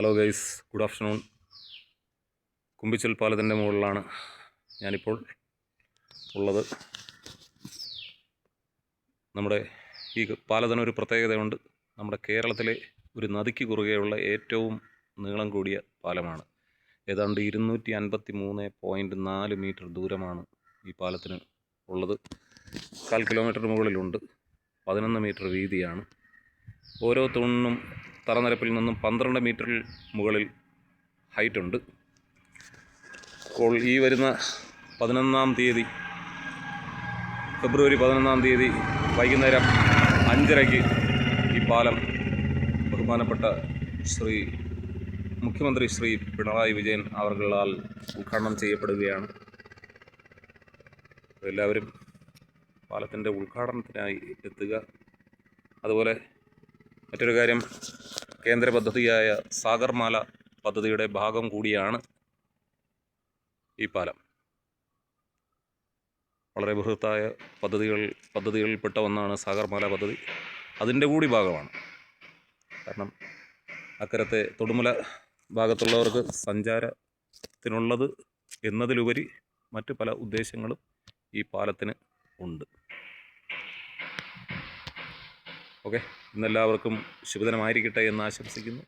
Hello guys, good afternoon. Kumbichal പാലത്തിൻ്റെ മുകളിലാണ് ഞാനിപ്പോൾ ഉള്ളത്. നമ്മുടെ ഈ പാലത്തിനൊരു പ്രത്യേകതയുണ്ട്. നമ്മുടെ കേരളത്തിലെ ഒരു നദിക്ക് കുറുകെയുള്ള ഏറ്റവും നീളം കൂടിയ പാലമാണ്. ഏതാണ്ട് 253.4 മീറ്റർ ദൂരമാണ് ഈ പാലത്തിന് ഉള്ളത്. 1/4 കിലോമീറ്റർ മുകളിലുണ്ട്. 11 മീറ്റർ വീതിയാണ്. ഓരോ തൂണിനും തറനിരപ്പിൽ നിന്നും 12 മീറ്ററിൽ മുകളിൽ ഹൈറ്റുണ്ട്. അപ്പോൾ ഈ വരുന്ന 11-ാം തീയതി, ഫെബ്രുവരി 11-ാം തീയതി വൈകുന്നേരം 5:30-ക്ക് ഈ പാലം ബഹുമാനപ്പെട്ട മുഖ്യമന്ത്രി ശ്രീ പിണറായി വിജയൻ അവർകളാൽ ഉദ്ഘാടനം ചെയ്യപ്പെടുകയാണ്. എല്ലാവരും പാലത്തിൻ്റെ ഉദ്ഘാടനത്തിനായി എത്തുക. അതുപോലെ മറ്റൊരു കാര്യം, കേന്ദ്ര പദ്ധതിയായ സാഗർമാല പദ്ധതിയുടെ ഭാഗം കൂടിയാണ് ഈ പാലം. വളരെ ബൃഹത്തായ പദ്ധതികളിൽപ്പെട്ട ഒന്നാണ് സാഗർമാല പദ്ധതി. അതിൻ്റെ കൂടി ഭാഗമാണ്. കാരണം അക്കരത്തെ തൊടുമല ഭാഗത്തുള്ളവർക്ക് സഞ്ചാരത്തിനുള്ളത് എന്നതിലുപരി മറ്റ് പല ഉദ്ദേശങ്ങളും ഈ പാലത്തിന് ഉണ്ട്. ഓക്കെ, ഇന്നെല്ലാവർക്കും ശുഭദിനമായിരിക്കട്ടെ എന്ന് ആശംസിക്കുന്നു.